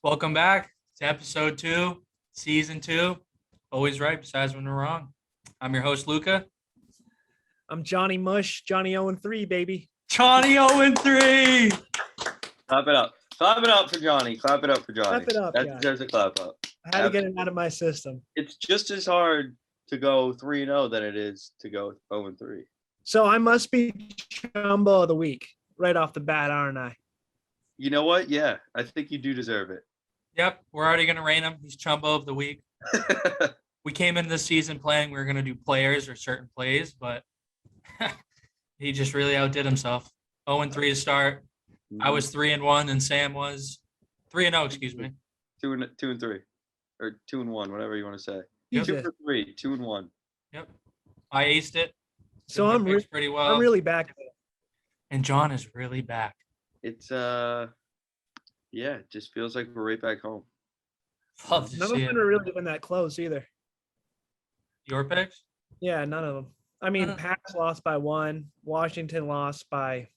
Welcome back to episode 2, season 2. Always right, besides when we're wrong. I'm your host, Luca. I'm Johnny Mush, Johnny 0-3, baby. Johnny 0-3. Clap it up. Clap it up for Johnny. Clap it up for Johnny. Clap it up, That yeah. deserves a clap up. I had to get it out of my system. It's just as hard to go 3-0 than it is to go 0-3. So I must be Chumbo of the week right off the bat, aren't I? You know what? Yeah, I think you do deserve it. Yep, we're already going to rate him. He's Chumbo of the week. We came into this season planning we were going to do players or certain plays, but he just really outdid himself. 0-3 to start. I was 3-1, and Sam was 3-0. Excuse me. 2-3, or 2-1, whatever you want to say. Jesus. 2 for 3, 2-1. Yep, I aced it. So Did my picks pretty well. I'm really back. And John is really back. It's yeah, it just feels like we're right back home. Love to None of see them it. are really been that close either. Your picks? Yeah, none of them. I mean, Pats lost by 1. Washington lost by,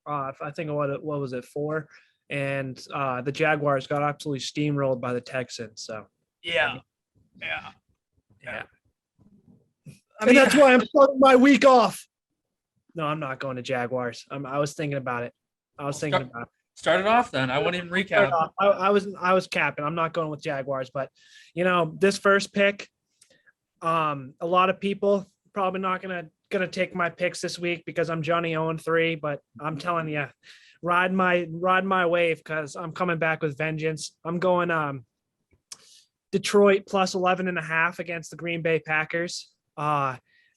I think what was it, 4? And the Jaguars got absolutely steamrolled by the Texans. So Yeah. And that's why I'm starting my week off. No, I'm not going to Jaguars. I was thinking about it. Start it off then. I wouldn't even recap. I was capping. I'm not going with Jaguars, but this first pick, a lot of people probably not gonna take my picks this week because I'm Johnny 0-3. But I'm telling you, ride my wave because I'm coming back with vengeance. I'm going Detroit plus 11.5 against the Green Bay Packers.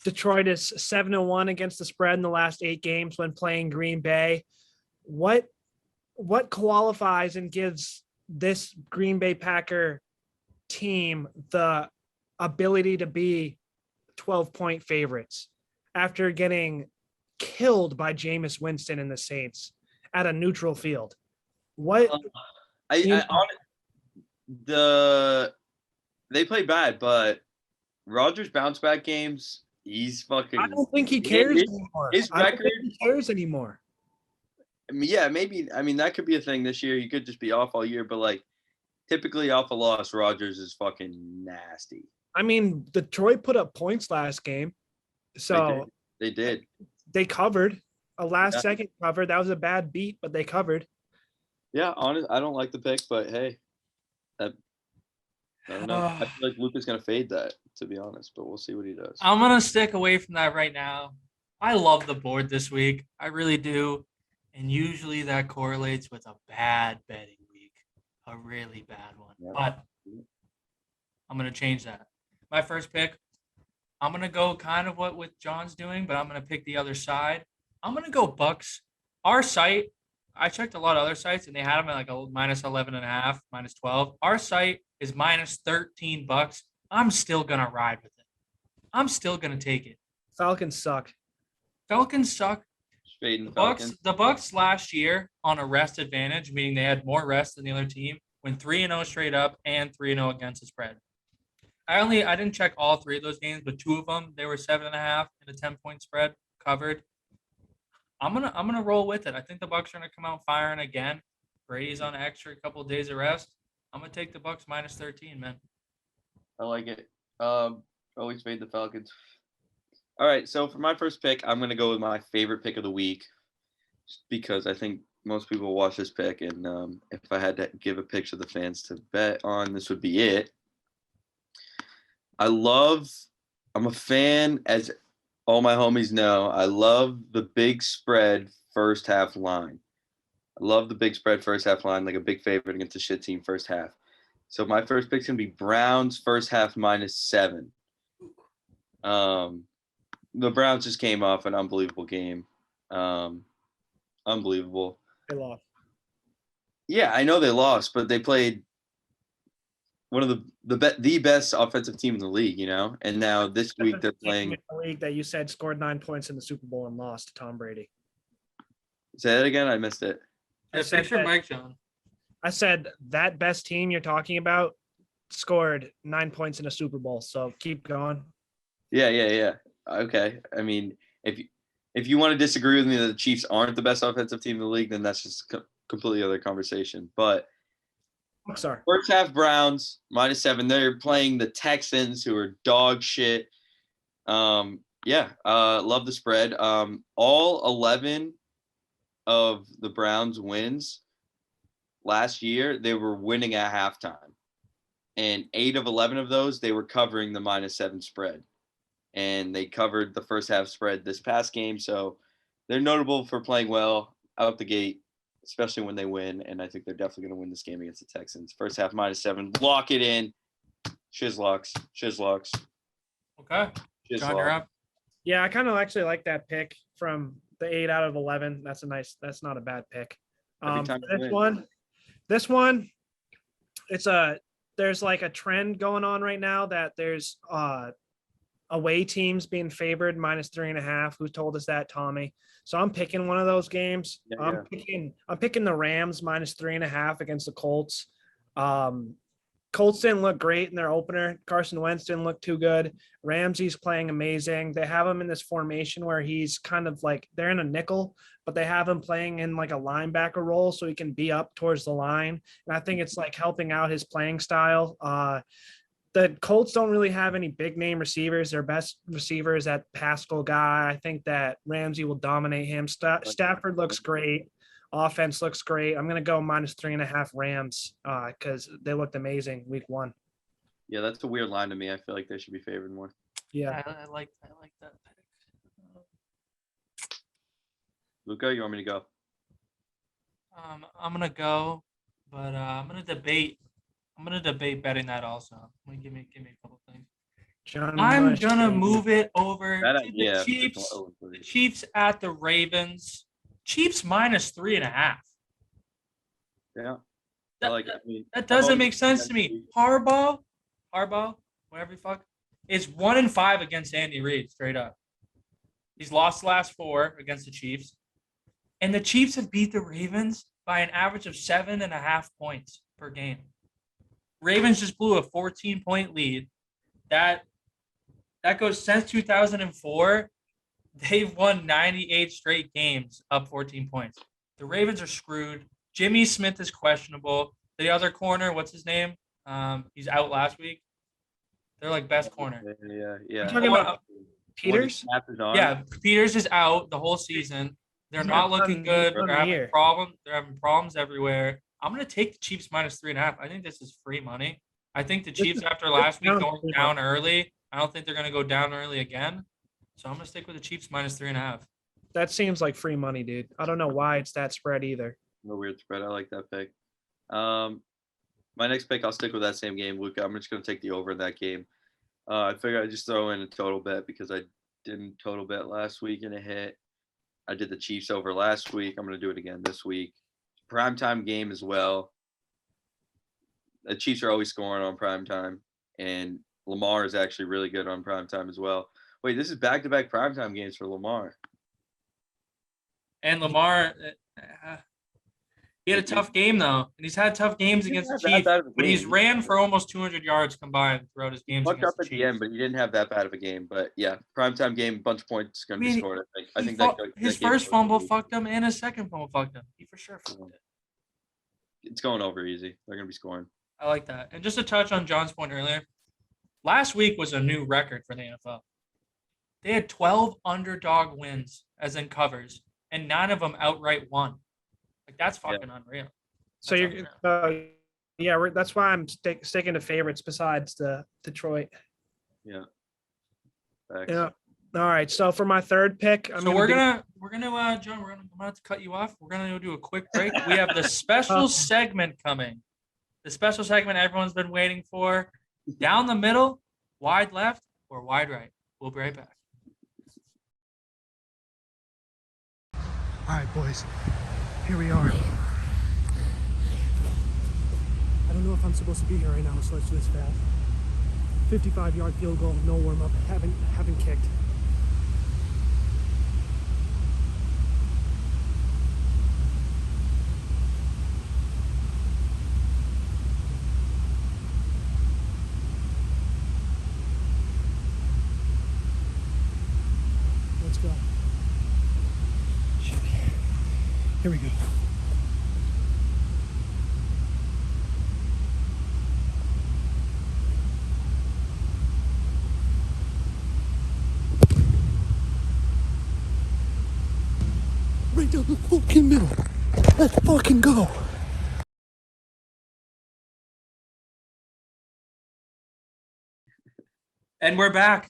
Detroit is 7-1 against the spread in the last 8 games when playing Green Bay. What qualifies and gives this Green Bay Packer team the ability to be 12-point favorites after getting killed by Jameis Winston and the Saints at a neutral field? They play bad, but Rodgers bounce back games. He's fucking. I don't think he cares anymore. His I don't record. think he cares anymore. I mean, yeah, maybe. I mean, that could be a thing this year. You could just be off all year, but like, typically off a loss, Rodgers is fucking nasty. I mean, Detroit put up points last game, so they did. They covered a last-second cover. That was a bad beat, but they covered. Yeah, honest. I don't like the pick, but hey, I don't know. I feel like Luca's gonna fade that, to be honest, but we'll see what he does. I'm gonna stick away from that right now. I love the board this week. I really do. And usually that correlates with a bad betting week, a really bad one. Yeah. But I'm going to change that. My first pick, I'm going to go kind of what with John's doing, but I'm going to pick the other side. I'm going to go Bucks. Our site, I checked a lot of other sites, and they had them at like a minus 11.5, minus 12. Our site is minus 13 bucks. I'm still going to ride with it. I'm still going to take it. Falcons suck. The Bucks last year on a rest advantage, meaning they had more rest than the other team, went 3-0 straight up and 3-0 against the spread. I didn't check all 3 of those games, but 2 of them they were 7.5 in a 10-point spread covered. I'm gonna roll with it. I think the Bucks are gonna come out firing again. Brady's on an extra couple of days of rest. I'm gonna take the Bucks minus 13, man. I like it. Always fade the Falcons. All right, so for my first pick, I'm going to go with my favorite pick of the week just because I think most people watch this pick, and if I had to give a pick to the fans to bet on, this would be it. I'm a fan, as all my homies know, I love the big spread first half line. I love the big spread first half line, like a big favorite against a shit team first half. So my first pick's going to be Browns first half minus 7. The Browns just came off an unbelievable game. Unbelievable. They lost. Yeah, I know they lost, but they played one of the best offensive team in the league, And now this week they're playing the league that you said scored 9 points in the Super Bowl and lost to Tom Brady. Say that again. I missed it. Fix your mic, John. I said that best team you're talking about scored 9 points in a Super Bowl. So keep going. Yeah. Okay. I mean, if you want to disagree with me that the Chiefs aren't the best offensive team in the league, then that's just a completely other conversation. But Bucks are. First half Browns -7. They're playing the Texans, who are dog shit. Love the spread. All 11 of the Browns wins last year, they were winning at halftime. And 8 of 11 of those, they were covering the -7 spread. And they covered the first half spread this past game. So they're notable for playing well out the gate, especially when they win. And I think they're definitely going to win this game against the Texans. First half -7. Lock it in. Shizlocks. Okay. John, you're up. Yeah, I kind of actually like that pick from the 8 out of 11. That's not a bad pick. This one, there's like a trend going on right now that there's away teams being favored -3.5. Who told us that, Tommy? So I'm picking one of those games. I'm picking the Rams -3.5 against the Colts. Colts didn't look great in their opener. Carson Wentz didn't look too good. Ramsey's playing amazing. They have him in this formation where he's kind of like, they're in a nickel, but they have him playing in like a linebacker role so he can be up towards the line. And I think it's like helping out his playing style. The Colts don't really have any big name receivers. Their best receiver is that Pascal guy. I think that Ramsey will dominate him. Stafford looks great. Offense looks great. I'm going to go -3.5 Rams because they looked amazing week 1. Yeah, that's a weird line to me. I feel like they should be favored more. Yeah, I like that pick. Luca, you want me to go? I'm gonna go, but I'm gonna debate betting that also. Give me a couple things. I'm gonna move it over to the Chiefs. The Chiefs at the Ravens. Chiefs -3.5. Yeah. That doesn't make sense to me. Harbaugh, whatever the fuck, is 1-5 against Andy Reid, straight up. He's lost the last 4 against the Chiefs. And the Chiefs have beat the Ravens by an average of 7.5 points per game. Ravens just blew a 14-point lead. That goes since 2004. They've won 98 straight games up 14 points. The Ravens are screwed. Jimmy Smith is questionable. The other corner, what's his name? He's out last week. They're like best corner. Yeah. You're talking about Peters? Yeah, Peters is out the whole season. They're not looking good. They're having problems. They're having problems everywhere. I'm going to take the Chiefs -3.5. I think this is free money. I think the Chiefs, after last week going down early, I don't think they're going to go down early again. So I'm going to stick with the Chiefs -3.5. That seems like free money, dude. I don't know why it's that spread either. No weird spread. I like that pick. My next pick, I'll stick with that same game, Luca. I'm just going to take the over in that game. I figure I'd just throw in a total bet because I didn't total bet last week and it hit. I did the Chiefs over last week. I'm going to do it again this week. Primetime game as well. The Chiefs are always scoring on primetime, and Lamar is actually really good on primetime as well. Wait, this is back-to-back primetime games for Lamar. And Lamar, he had a tough game, though. And he's had tough games against the Chiefs. But he's ran for almost 200 yards combined throughout his games against the Chiefs. The end, but he didn't have that bad of a game. But, yeah, primetime game, bunch of points going to be scored, I think. His first fumble fucked him, and his second fumble fucked him. He for sure fucked it. It's going over easy. They're going to be scoring. I like that. And just to touch on John's point earlier, last week was a new record for the NFL. They had 12 underdog wins, as in covers, and 9 of them outright won. Like, that's fucking unreal. So that's why I'm sticking to favorites besides the Detroit. Yeah. Yeah. All right. So for my third pick, John, I'm gonna have to cut you off. We're gonna do a quick break. We have the special segment coming. The special segment everyone's been waiting for. Down the middle, wide left, or wide right. We'll be right back. All right, boys. Here we are. I don't know if I'm supposed to be here right now, so let's do this fast. 55-yard field goal, no warm-up, haven't kicked. Let's go. Here we go. Down the fucking middle. Let's fucking go. And we're back.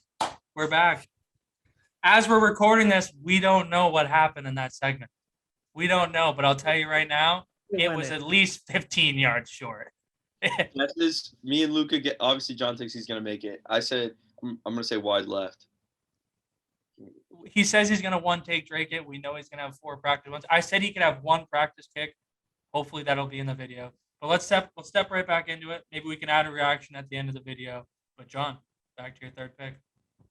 We're back. As we're recording this, we don't know what happened in that segment. We don't know, but I'll tell you right now, it was at least 15 yards short. That's just me and Luca get. Obviously, John thinks he's gonna make it. I said I'm gonna say wide left. He says he's gonna one take Drake it. We know he's gonna have 4 practice ones. I said he could have 1 practice kick. Hopefully that'll be in the video. But let's step right back into it. Maybe we can add a reaction at the end of the video. But John, back to your third pick.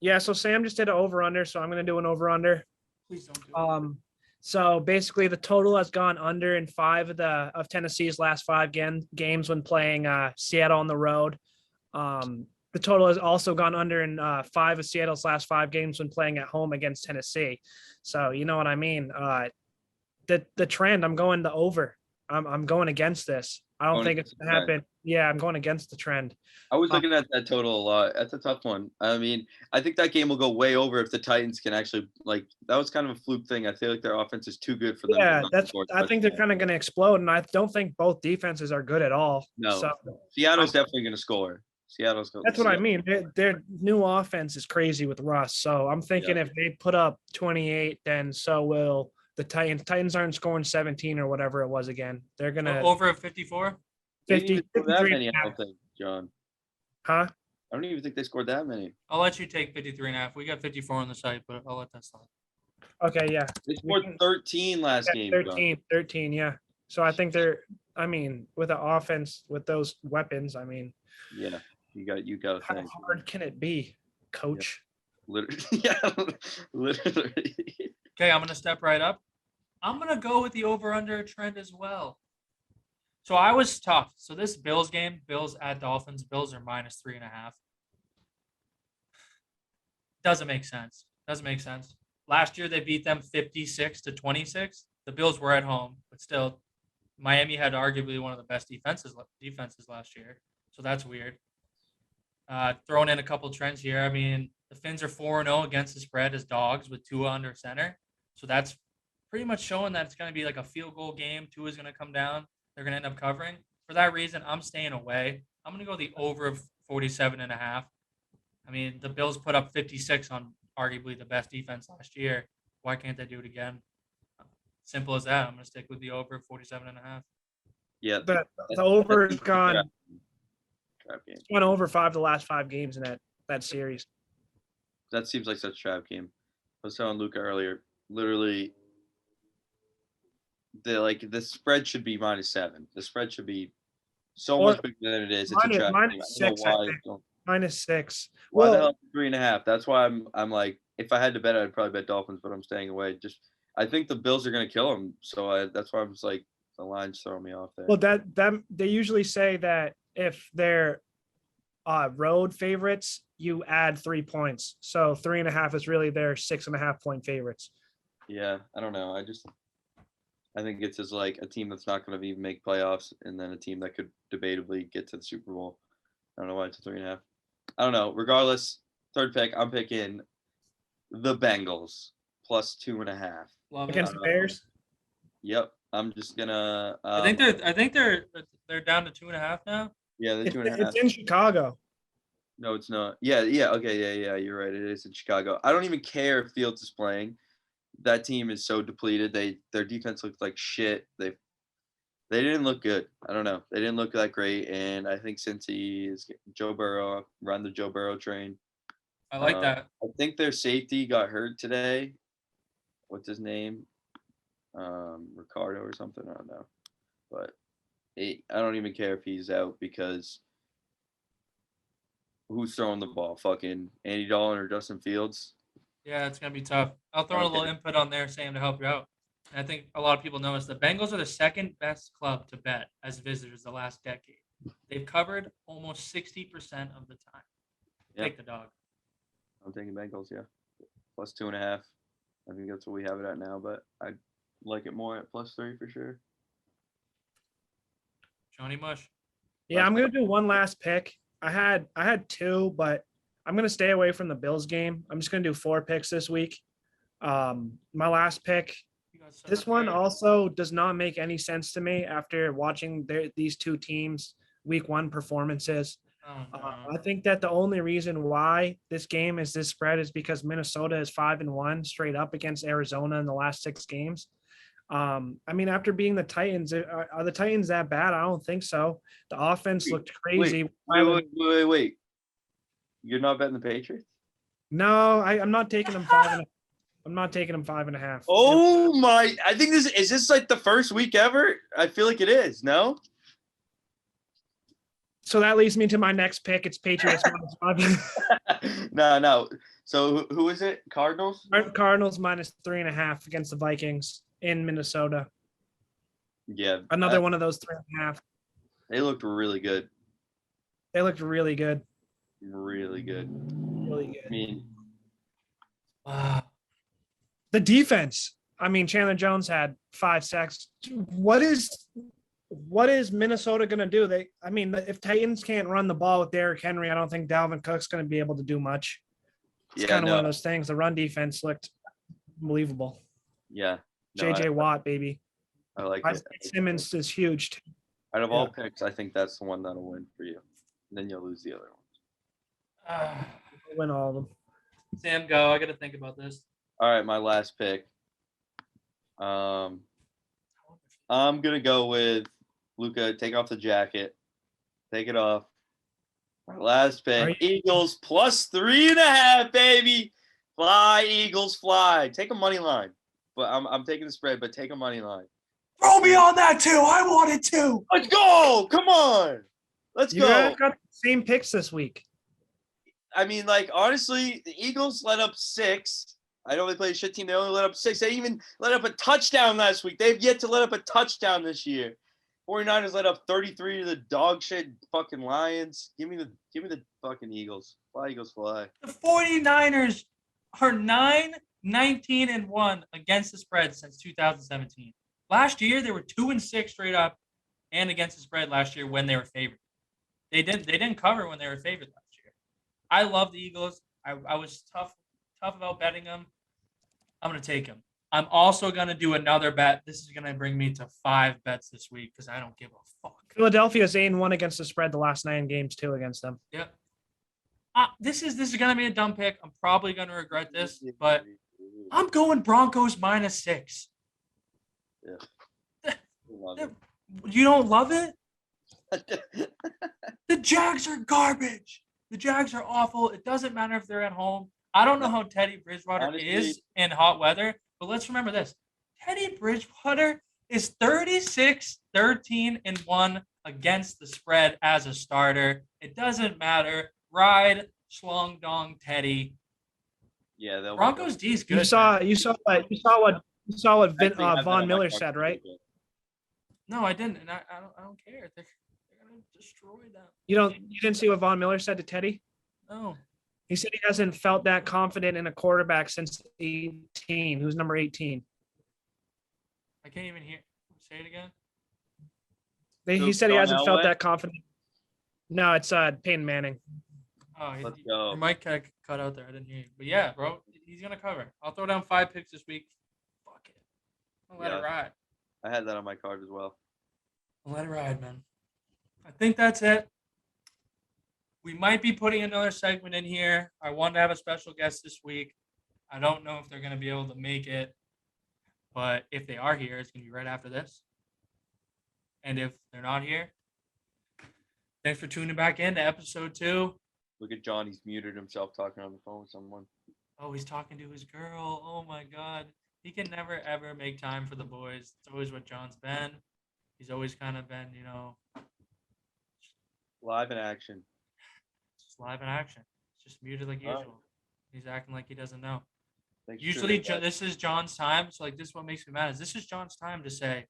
Yeah, so Sam just did an over-under, so I'm going to do an over-under. Please don't do it. So basically the total has gone under in 5 of Tennessee's last 5 games when playing Seattle on the road. The total has also gone under in 5 of Seattle's last 5 games when playing at home against Tennessee. So you know what I mean? The trend, I'm going the over. I'm going against this. I don't think it's going to happen. Yeah, I'm going against the trend. I was looking at that total a lot. That's a tough one. I mean, I think that game will go way over if the Titans can actually that was kind of a fluke thing. I feel like their offense is too good for them. Yeah, I think they're kind of going to explode, and I don't think both defenses are good at all. No, so, Seattle's definitely going to score. That's what I mean. Their new offense is crazy with Russ. So I'm thinking if they put up 28, then so will the Titans. Titans aren't scoring 17 or whatever it was again. They're going to over at 54. 50, that many, I don't think, John. Huh? I don't even think they scored that many. I'll let you take 53.5. We got 54 on the site, but I'll let that slide. Okay, yeah. They scored 13 last game. 13, yeah. So I think with the offense, with those weapons, yeah, you got. How hard can it be, coach? Yeah. Literally. Okay, I'm gonna step right up. I'm gonna go with the over/under trend as well. So I was tough. So this Bills game, Bills at Dolphins, Bills are -3.5. Doesn't make sense. Last year they beat them 56-26. The Bills were at home, but still, Miami had arguably one of the best defenses last year. So that's weird. Throwing in a couple trends here. I mean, the Finns are 4-0 against the spread as dogs with Tua under center. So that's pretty much showing that it's going to be like a field goal game. Tua is going to come down. They're going to end up covering. For that reason, I'm staying away. I'm going to go the over of 47.5. I mean, the Bills put up 56 on arguably the best defense last year. Why can't they do it again? Simple as that. I'm going to stick with the over of 47.5. Yeah. The over has gone over 5 of the last 5 games in that series. That seems like such a trap game. I was telling Luca earlier, literally, the spread should be -7. The spread should be so much bigger than it is. It's a trap game. -6. Why the hell 3.5? That's why I'm like, if I had to bet, I'd probably bet Dolphins, but I'm staying away. I think the Bills are going to kill them, so that's why I'm just like, the line's throwing me off there. Well, that they usually say that if they're road favorites, you add 3 points. So 3.5 is really their 6.5 point favorites. Yeah, I don't know. I think it's just like a team that's not going to even make playoffs, and then a team that could debatably get to the Super Bowl. I don't know why it's a 3.5. I don't know. Regardless, third pick, I'm picking the Bengals +2.5 against the Bears. Yep, I'm just gonna. I think they're down to 2.5 now. Yeah, they're 2.5. It's in Chicago. No, it's not. Yeah. Okay, yeah. You're right. It is in Chicago. I don't even care if Fields is playing. That team is so depleted. Their defense looked like shit. They didn't look good. I don't know. They didn't look that great. And I think since he is Joe Burrow, run the Joe Burrow train. I like that. I think their safety got hurt today. What's his name? Ricardo or something. I don't know. But I don't even care if he's out because who's throwing the ball? Fucking Andy Dalton or Justin Fields? Yeah, it's going to be tough. I'll throw a little input on there, Sam, to help you out. And I think a lot of people notice the Bengals are the second best club to bet as visitors the last decade. They've covered almost 60% of the time. Yep. Take the dog. I'm taking Bengals, yeah. +2.5. I think that's what we have it at now, but I'd like it more at +3 for sure. Johnny Mush. Yeah, I'm gonna do one last pick. I had 2, but I'm gonna stay away from the Bills game. I'm just gonna do 4 picks this week. My last pick, This one also does not make any sense to me after watching these two teams' week 1 performances. Oh, no. I think that the only reason why this game is this spread is because Minnesota is 5-1 straight up against Arizona in the last 6 games. I mean, after being the Titans, are the Titans that bad? I don't think so. The offense looked crazy. Wait. You're not betting the Patriots? No, I'm not taking them 5.5. I'm not taking them 5.5. Oh my! I think this like the first week ever. I feel like it is. No. So that leads me to my next pick. It's Patriots -5. No. So who is it? Cardinals? Cardinals -3.5 against the Vikings in Minnesota. Yeah. Another one of those 3.5. They looked really good. They looked really good. Really good. Really good. I mean, the defense. I mean, Chandler Jones had 5 sacks. What is Minnesota going to do? If Titans can't run the ball with Derrick Henry, I don't think Dalvin Cook's going to be able to do much. It's kind of one of those things. The run defense looked unbelievable. Yeah. No, JJ Watt, baby. I like Isaiah it. Simmons is huge too. Out of all picks, I think that's the one that'll win for you. And then you'll lose the other ones. Win all of them. Sam, go. I got to think about this. All right, my last pick. I'm gonna go with Luka. Take off the jacket. Take it off. My last pick. Eagles +3.5, baby. Fly, Eagles, fly. Take a money line. But I'm taking the spread, but take a money line. Throw me on that too. I wanted to. Let's go. Come on. Let's go. You guys got the same picks this week. I mean, like, honestly, the Eagles let up 6. I know they play a shit team. They only let up 6. They even let up a touchdown last week. They've yet to let up a touchdown this year. 49ers let up 33 to the dog shit fucking Lions. Give me the fucking Eagles. Fly, Eagles, fly. The 49ers are 9-19-1 against the spread since 2017. Last year, they were 2-6 straight up and against the spread last year when they were favored. They didn't cover when they were favored last year. I love the Eagles. I was tough about betting them. I'm going to take them. I'm also going to do another bet. This is going to bring me to 5 bets this week because I don't give a fuck. Philadelphia's 8-1 against the spread the last 9 games too against them. Yep. This is going to be a dumb pick. I'm probably going to regret this, but I'm going Broncos -6. Yeah. You don't love it? The Jags are garbage. The Jags are awful. It doesn't matter if they're at home. I don't know how Teddy Bridgewater is in hot weather, but let's remember this. Teddy Bridgewater is 36-13-1 against the spread as a starter. It doesn't matter. Ride Schlong Dong Teddy. Yeah, Broncos D is good. You saw what Von Miller said, right? No, I didn't, and I don't care. They're gonna destroy them. You didn't see what Von Miller said to Teddy? No. He said he hasn't felt that confident in a quarterback since 18. Who's number 18? I can't even hear. Say it again. He said he hasn't felt that confident. No, it's Peyton Manning. Oh, Let's go. Your mic cut out there. I didn't hear you. But yeah, bro, he's gonna cover. I'll throw down 5 picks this week. Fuck it. I'll let it ride. I had that on my card as well. I'll let it ride, man. I think that's it. We might be putting another segment in here. I wanted to have a special guest this week. I don't know if they're gonna be able to make it, but if they are here, it's gonna be right after this. And if they're not here, thanks for tuning back in to episode 2. Look at John. He's muted himself talking on the phone with someone. Oh, he's talking to his girl. Oh, my God. He can never, ever make time for the boys. It's always what John's been. He's always kind of been, Live in action. Just live in action. It's just muted like usual. He's acting like he doesn't know. Thanks Usually, this is John's time. So, this is what makes me mad. This is John's time to say,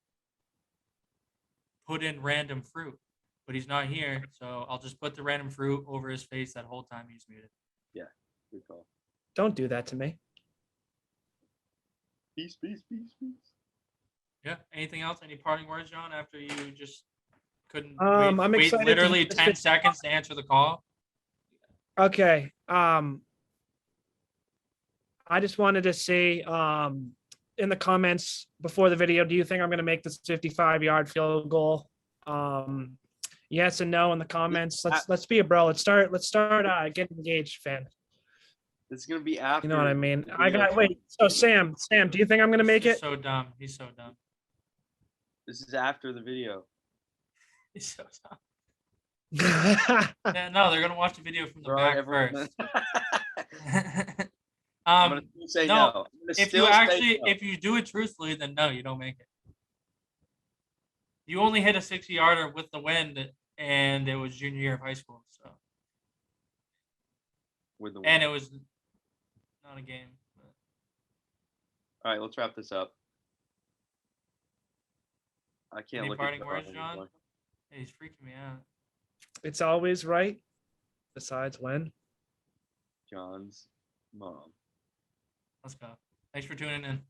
put in random fruit. But he's not here, so I'll just put the random fruit over his face that whole time he's muted. Yeah, good call. Don't do that to me. Peace. Yeah. Anything else? Any parting words, John, after you just couldn't I'm wait excited literally to 10 seconds to answer the call? Okay. I just wanted to say in the comments before the video, do you think I'm going to make this 55-yard field goal? Yes and no in the comments. Let's be a bro. Let's start getting engaged, fan. It's gonna be after. You know what I mean? the I video. got wait. So Sam, do you think I'm going to make He's it? so dumb. He's so dumb. This is after the video. He's so dumb. Yeah, no, they're gonna watch the video from the Right, back everyone- first. I'm gonna still say no, no. I'm gonna if still you say actually no. if you do it truthfully, then no, you don't make it. You only hit a 60-yarder with the wind, and it was junior year of high school, so With the and it was not a game. But All right, let's wrap this up. I can't any look parting at words, John John? anymore. Hey, he's freaking me out. It's always right. Besides when. John's mom. Let's go. Thanks for tuning in.